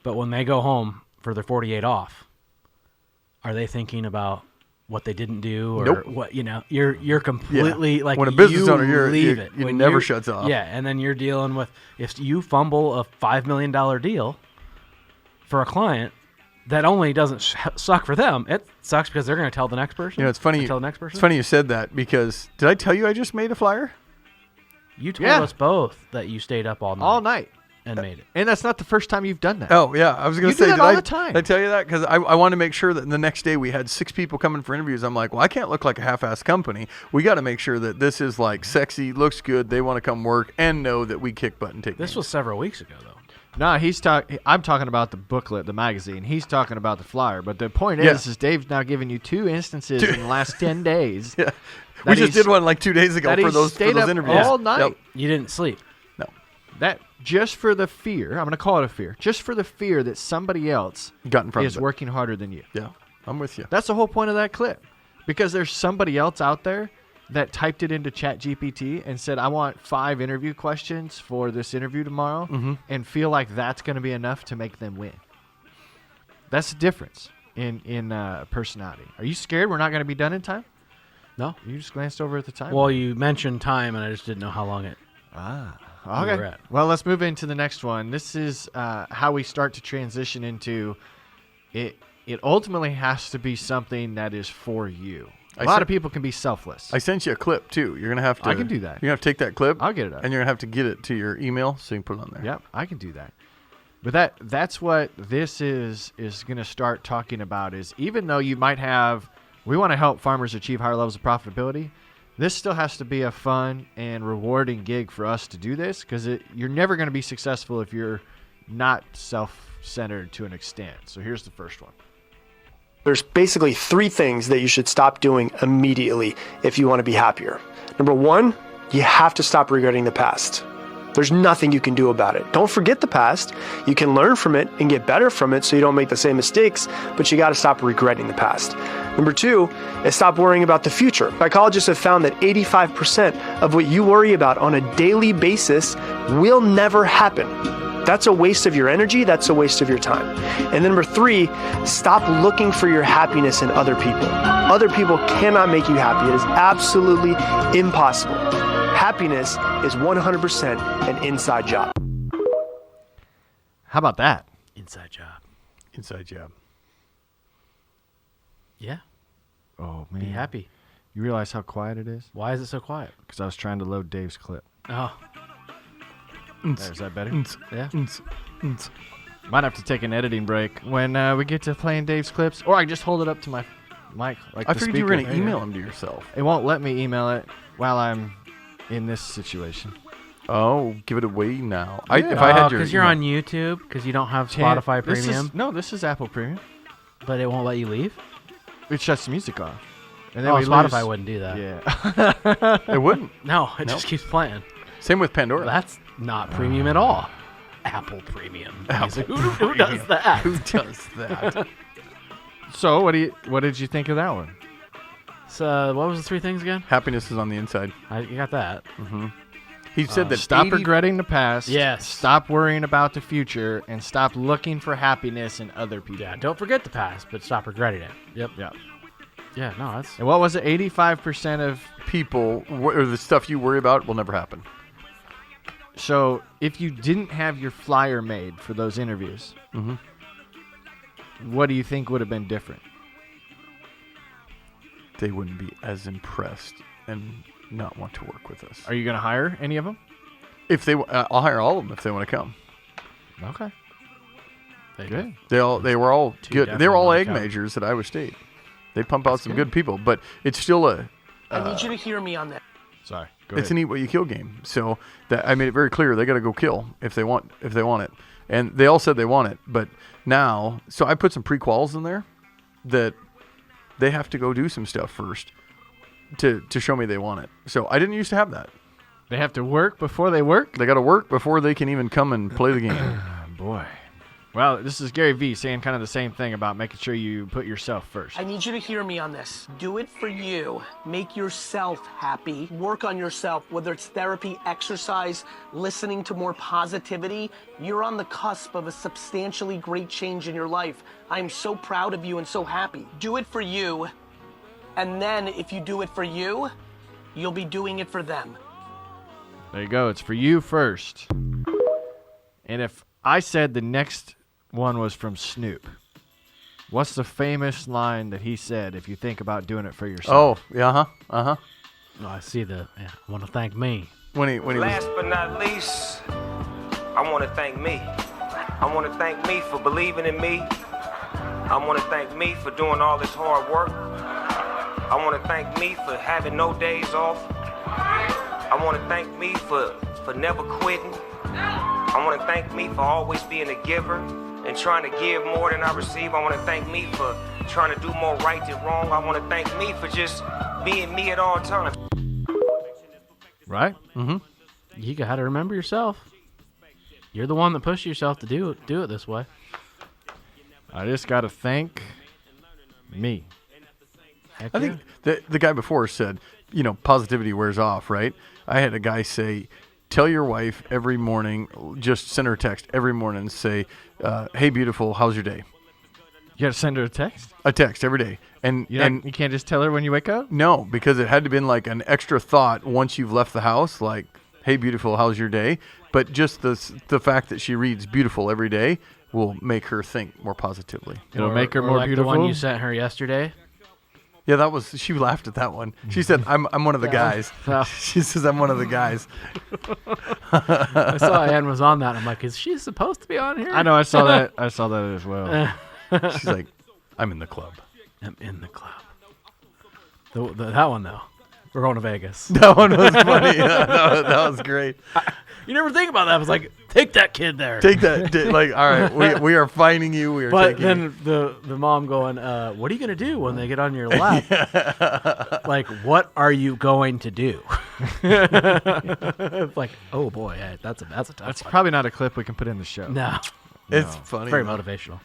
But when they go home for their 48 off, are they thinking about what they didn't do or what, you're completely like, when a business owner, it never shuts off. Yeah. And then you're dealing with, if you fumble a $5 million deal for a client, that only doesn't suck for them. It sucks because they're going to tell the next person. It's funny. Tell the next person. It's funny you said that because did I tell you I just made a flyer? You told us both that you stayed up all night. And made it. And that's not the first time you've done that. Oh, yeah. I was going to say, do that all the time. Did I tell you that? Because I wanted to make sure that the next day we had 6 people coming for interviews. I'm like, well, I can't look like a half-assed company. We got to make sure that this is like sexy, looks good, they want to come work, and know that we kick butt and take This names. was several weeks ago, though. No, I'm talking about the booklet, the magazine. He's talking about the flyer. But the point is Dave's now giving you 2 instances in the last 10 days. Yeah. We just did one like 2 days ago for those interviews. All night. Yep. You didn't sleep. No. That just for the fear, I'm going to call it a fear, just for the fear that somebody else got in front is of it. working harder than you. Yeah, I'm with you. That's the whole point of that clip. Because there's somebody else out there that typed it into ChatGPT and said, I want 5 interview questions for this interview tomorrow, and feel like that's going to be enough to make them win. That's the difference in personality. Are you scared we're not going to be done in time? No. You just glanced over at the time. Well, you mentioned time, and I just didn't know how long it. Okay. Well, let's move into the next one. This is how we start to transition into it. It ultimately has to be something that is for you. A lot of people can be selfless. I sent you a clip too. You're gonna have to. I can do that. You're gonna have to take that clip. I'll get it up. And you're gonna have to get it to your email so you can put it on there. Yep, I can do that. But that's what this is gonna start talking about. Is even though you might have, we want to help farmers achieve higher levels of profitability. This still has to be a fun and rewarding gig for us to do this, because you're never going to be successful if you're not self-centered to an extent. So here's the first one. There's basically 3 things that you should stop doing immediately if you want to be happier. Number 1, you have to stop regretting the past. There's nothing you can do about it. Don't forget the past. You can learn from it and get better from it so you don't make the same mistakes, but you got to stop regretting the past. Number 2 is stop worrying about the future. Psychologists have found that 85% of what you worry about on a daily basis will never happen. That's a waste of your energy. That's a waste of your time. And then number 3, stop looking for your happiness in other people. Other people cannot make you happy. It is absolutely impossible. Happiness is 100% an inside job. How about that? Inside job. Inside job. Yeah. Oh, man. Be happy. You realize how quiet it is? Why is it so quiet? Because I was trying to load Dave's clip. Oh. Is that better? Yeah. Might have to take an editing break when we get to playing Dave's clips, or I can just hold it up to my mic. Like I figured you were going to email them to yourself. It won't let me email it while I'm in this situation. Oh, give it away now. Yeah. If I had your because you're on YouTube, because you don't have Spotify Premium. This is Apple Premium. But it won't let you leave? It shuts the music off. And then Spotify wouldn't do that. Yeah. It wouldn't. No, it just keeps playing. Same with Pandora. That's not premium at all. Apple Premium. Apple Who does that? Who does that? So what did you think of that one? So what was the 3 things again? Happiness is on the inside. You got that. Mm-hmm. He said that stop regretting the past. Yes. Stop worrying about the future, and stop looking for happiness in other people. Yeah, don't forget the past, but stop regretting it. Yep. Yeah, no, that's... And what was it? 85% of people, or the stuff you worry about, will never happen. So if you didn't have your flyer made for those interviews, what do you think would have been different? they wouldn't be as impressed and not want to work with us. Are you going to hire any of them? If they, I'll hire all of them if they want to come. Okay. Good. They were all good. They were all egg come. majors at Iowa State. They pump out some good people, but it's still a. I need you to hear me on that. Sorry. It's an eat what you kill game. So that I made it very clear they got to go kill if they want it, and they all said they want it. But now, so I put some pre-quals in there that they have to go do some stuff first to show me they want it. So I didn't used to have that. They have to work before they work? They got to work before they can even come and play the game. Boy. Well, this is Gary Vee saying kind of the same thing about making sure you put yourself first. I need you to hear me on this. Do it for you. Make yourself happy. Work on yourself, whether it's therapy, exercise, listening to more positivity. You're on the cusp of a substantially great change in your life. I'm so proud of you and so happy. Do it for you. And then if you do it for you, you'll be doing it for them. There you go. It's for you first. And if I said the next one was from Snoop, what's the famous line that he said if you think about doing it for yourself? Oh, yeah, Oh, I see I want to thank me. When he Last but not least, I want to thank me. I want to thank me for believing in me. I want to thank me for doing all this hard work. I want to thank me for having no days off. I want to thank me for never quitting. I want to thank me for always being a giver and trying to give more than I receive. I want to thank me for trying to do more right than wrong. I want to thank me for just being me at all times. Right? Mm-hmm. You got to remember yourself. You're the one that pushed yourself to do it this way. I just got to thank me. I think the guy before said, positivity wears off, right? I had a guy say, tell your wife every morning, just send her a text every morning and say, hey, beautiful, how's your day? You got to send her a text? A text every day. And you can't just tell her when you wake up? No, because it had to been like an extra thought once you've left the house, like, hey, beautiful, how's your day? But just the fact that she reads beautiful every day will make her think more positively. It'll make her more like beautiful? The one you sent her yesterday? Yeah, she laughed at that one. She said, I'm one of the guys. She says, I'm one of the guys. I saw Ann was on that. I'm like, is she supposed to be on here? I know, I saw that as well. She's like, I'm in the club. I'm in the club. That one, though. We're going to Vegas. That one was funny. That was great. You never think about that. I was like, take that kid there. Take that. All right, we are finding you. We are but taking then you. The mom going, what are you going to do when they get on your lap? Like, what are you going to do? Like, oh, boy, that's a tough That's one. probably not a clip we can put in the show. No. It's funny. Very motivational.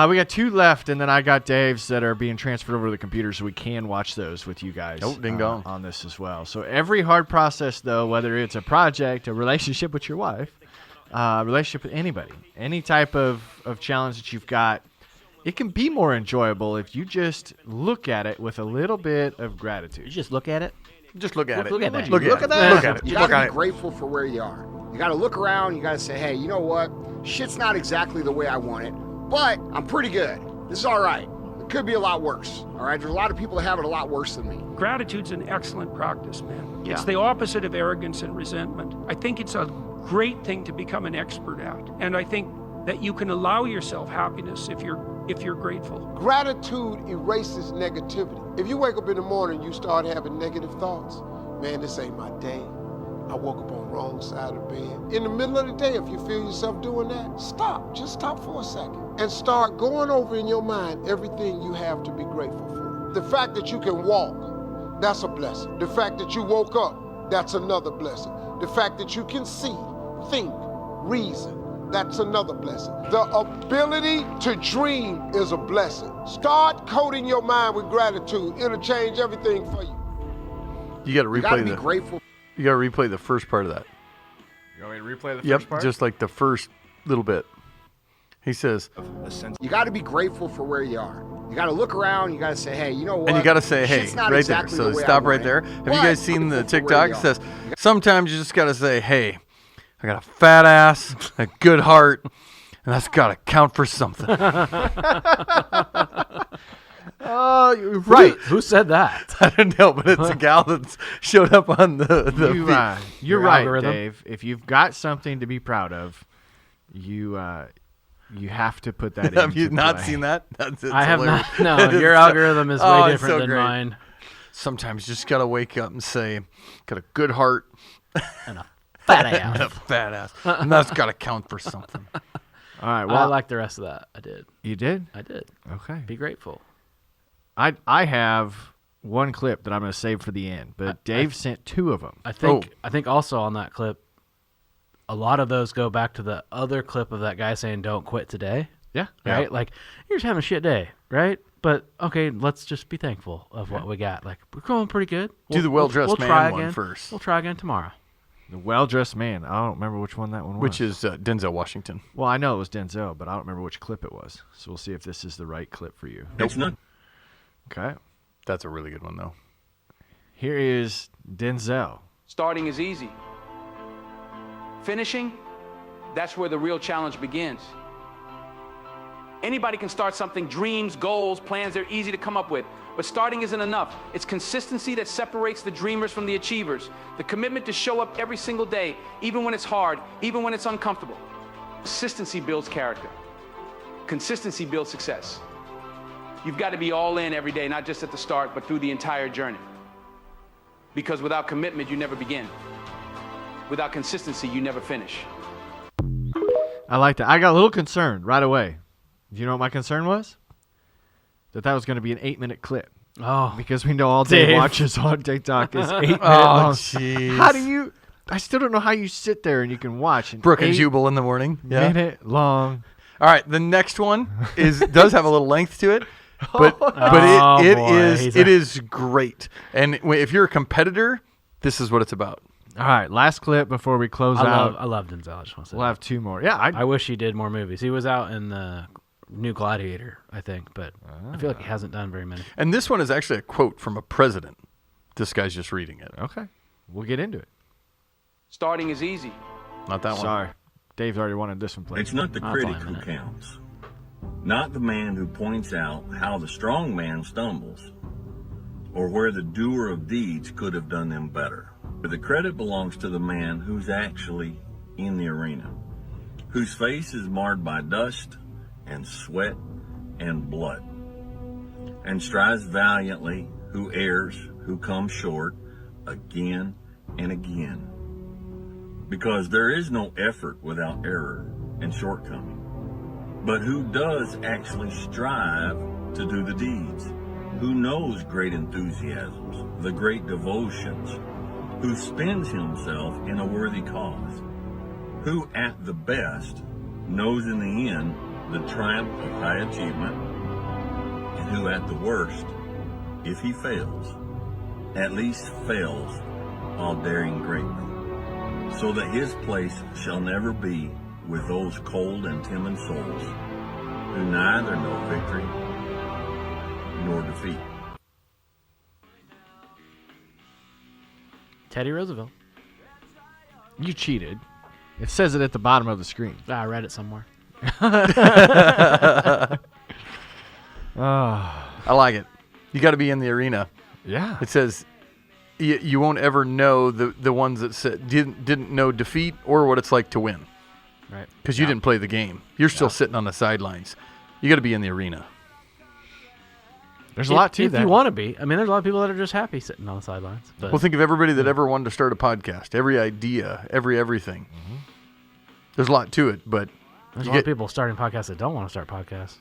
We got 2 left, and then I got Dave's that are being transferred over to the computer, so we can watch those with you guys ding dong. on this as well. So every hard process, though, whether it's a project, a relationship with your wife, relationship with anybody, any type of challenge that you've got, it can be more enjoyable if you just look at it with a little bit of gratitude. You just look at it? Just look at it. Look at that. Look at Look it. at that. Look at it. You Look gotta at be it. grateful for where you are. You gotta look around. You gotta say, hey, you know what? Shit's not exactly the way I want it, but I'm pretty good. This is all right. It could be a lot worse. All right. There's a lot of people that have it a lot worse than me. Gratitude's an excellent practice, man. Yeah. It's the opposite of arrogance and resentment. I think it's a great thing to become an expert at, and I think that you can allow yourself happiness if you're grateful. Gratitude erases negativity. If you wake up in the morning, you start having negative thoughts. Man, this ain't my day. I woke up on the wrong side of the bed. In the middle of the day, if you feel yourself doing that, stop. Just stop for a second and start going over in your mind everything you have to be grateful for. The fact that you can walk, that's a blessing. The fact that you woke up, that's another blessing. The fact that you can see, think, reason, that's another blessing. The ability to dream is a blessing. Start coating your mind with gratitude. It'll change everything for you. You got to replay You gotta be grateful. You got to replay the first part of that. You want me to replay the Yep, first part? just like the first little bit. He says, You gotta be grateful for where you are. You gotta look around. You gotta say, hey, you know what? and you got to say, hey, Shit's not right exactly there. the So way I stop right want there. it, Have you but guys seen the I'm grateful for TikTok? where It you says, are. sometimes you just got to say, hey, I got a fat ass, a good heart, and that's got to count for something. You're right. Who said that? I don't know, but it's a gal that showed up on the feed. You're right, algorithm. Dave. If you've got something to be proud of, you have to put that in. Have you not seen that? I have not. No, your algorithm is way different than mine. Sometimes you just got to wake up and say, got a good heart. And a fat ass. And a fat ass. And that's got to count for something. All right. Well, I like the rest of that. I did. You did? I did. Okay. Be grateful. I have one clip that I'm going to save for the end, but Dave sent 2 of them. I think also on that clip, a lot of those go back to the other clip of that guy saying, "Don't quit today." Yeah. Right. Yeah. Like you're just having a shit day, right? But okay, let's just be thankful of what we got. Like we're going pretty good. Do the well-dressed man try one again. first. We'll try again tomorrow. The well-dressed man. I don't remember which one that one was. Which is Denzel Washington. Well, I know it was Denzel, but I don't remember which clip it was. So we'll see if this is the right clip for you. It's not. Okay. That's a really good one, though. Here is Denzel. Starting is easy. Finishing, that's where the real challenge begins. Anybody can start something, dreams, goals, plans, they're easy to come up with. But starting isn't enough. It's consistency that separates the dreamers from the achievers. The commitment to show up every single day, even when it's hard, even when it's uncomfortable. Consistency builds character. Consistency builds success. You've got to be all in every day, not just at the start, but through the entire journey. Because without commitment, you never begin. Without consistency, you never finish. I like that. I got a little concerned right away. Do you know what my concern was? That was going to be an 8-minute clip. Oh. Because we know all Dave watches on TikTok is 8 minutes long. Jeez. How do you... I still don't know how you sit there and you can watch. Brooke and Jubal in the morning. Yeah. Minute long. All right, the next one does have a little length to it, but it is great. And if you're a competitor, this is what it's about. All right, last clip before we close out. I love Denzel. I just want to say we'll have 2 more. Yeah, I wish he did more movies. He was out in the new Gladiator, I think, but I feel like he hasn't done very many. And this one is actually a quote from a president. This guy's just reading it. Okay, we'll get into it. Starting is easy. Not that one. Sorry. Dave's already wanted this one played. It's not the critic who counts. Not the man who points out how the strong man stumbles or where the doer of deeds could have done them better. But the credit belongs to the man who's actually in the arena, whose face is marred by dust and sweat and blood, and strives valiantly, who errs, who comes short again and again. Because there is no effort without error and shortcoming. But who does actually strive to do the deeds? Who knows great enthusiasms, the great devotions? Who spends himself in a worthy cause? Who at the best knows in the end the triumph of high achievement? And who at the worst, if he fails, at least fails while daring greatly, so that his place shall never be with those cold and timid souls who neither know victory nor defeat. Teddy Roosevelt. You cheated. It says it at the bottom of the screen. I read it somewhere. I like it. You got to be in the arena. Yeah. It says you won't ever know the ones that said didn't know defeat or what it's like to win. Right. Because you didn't play the game. You're still sitting on the sidelines. You got to be in the arena. There's a lot to that. If you want to be. I mean, there's a lot of people that are just happy sitting on the sidelines. But Well, think of everybody that ever wanted to start a podcast. Every idea, everything. Mm-hmm. There's a lot to it, but there's a lot of people starting podcasts that don't want to start podcasts.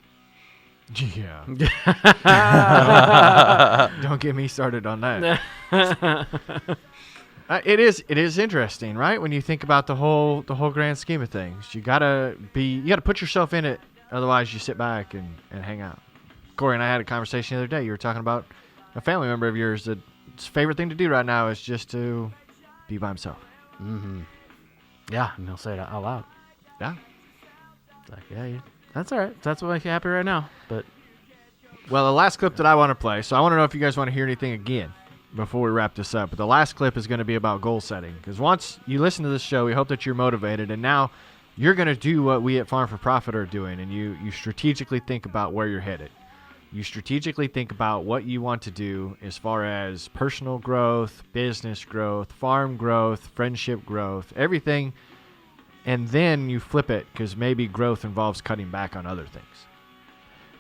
Yeah. Don't get me started on that. It is interesting, right? When you think about the whole grand scheme of things, you gotta put yourself in it. Otherwise, you sit back and hang out. Corey and I had a conversation the other day. You were talking about a family member of yours that his favorite thing to do right now is just to be by himself. Mm-hmm. Yeah, and he'll say it out loud. Yeah. It's like, yeah, that's all right. That's what makes you happy right now. But well, the last clip that I want to play. So I want to know if you guys want to hear anything again before we wrap this up. But the last clip is going to be about goal setting, because once you listen to this show, we hope that you're motivated, and now you're going to do what we at Farm for Profit are doing, and you strategically think about where you're headed. you strategically think about what you want to do as far as personal growth, business growth, farm growth, friendship growth, everything. And then you flip it, because maybe growth involves cutting back on other things.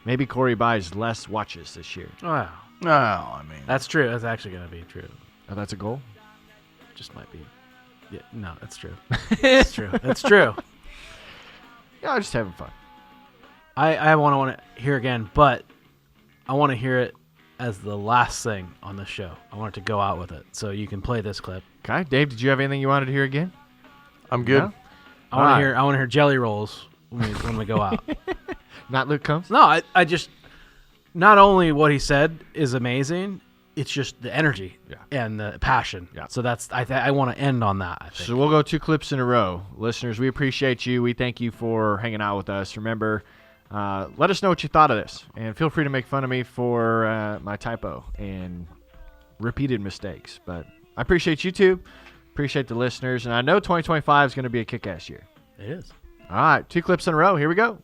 Maybe Corey buys less watches this year. Wow. No, I mean. That's true. That's actually going to be true. Oh, that's a goal? Just might be. Yeah, no, that's true. It's true. That's true. Yeah, I'm just having fun. I want to hear again, but I want to hear it as the last thing on the show. I want it to go out with it, so you can play this clip. Okay, Dave, did you have anything you wanted to hear again? I'm good. No? I want to hear jelly rolls when we go out. Not Luke Combs? No, I just, not only what he said is amazing, it's just the energy and the passion. Yeah. So that's I want to end on that, I think. So we'll go 2 clips in a row. Listeners, we appreciate you. We thank you for hanging out with us. Remember, let us know what you thought of this. And feel free to make fun of me for my typo and repeated mistakes. But I appreciate you too. Appreciate the listeners. And I know 2025 is going to be a kick-ass year. It is. All right, 2 clips in a row. Here we go.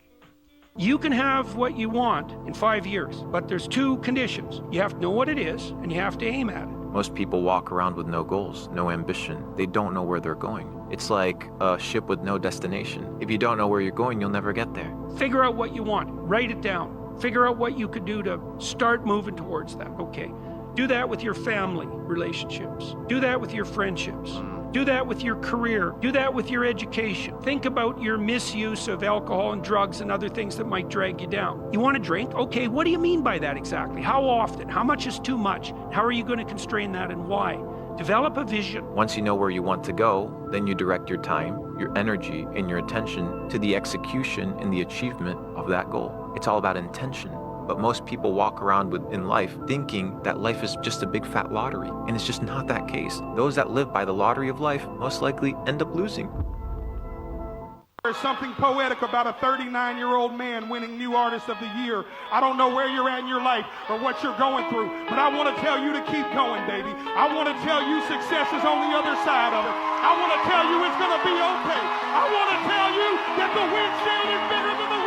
You can have what you want in 5 years, but there's 2 conditions. You have to know what it is, and you have to aim at it. Most people walk around with no goals, no ambition. They don't know where they're going. It's like a ship with no destination. If you don't know where you're going, you'll never get there. Figure out what you want. Write it down. Figure out what you could do to start moving towards that. Okay. Do that with your family relationships. Do that with your friendships. Do that with your career. Do that with your education. Think about your misuse of alcohol and drugs and other things that might drag you down. You want to drink? Okay, what do you mean by that exactly? How often? How much is too much? How are you going to constrain that, and why? Develop a vision. Once you know where you want to go, then you direct your time, your energy, and your attention to the execution and the achievement of that goal. It's all about intention. But most people walk around in life thinking that life is just a big fat lottery, and it's just not that case. Those that live by the lottery of life most likely end up losing. There's something poetic about a 39-year-old man winning New Artist of the Year. I don't know where you're at in your life or what you're going through, but I want to tell you to keep going, baby. I want to tell you success is on the other side of it. I want to tell you it's going to be okay. I want to tell you that the wind shade is bigger than the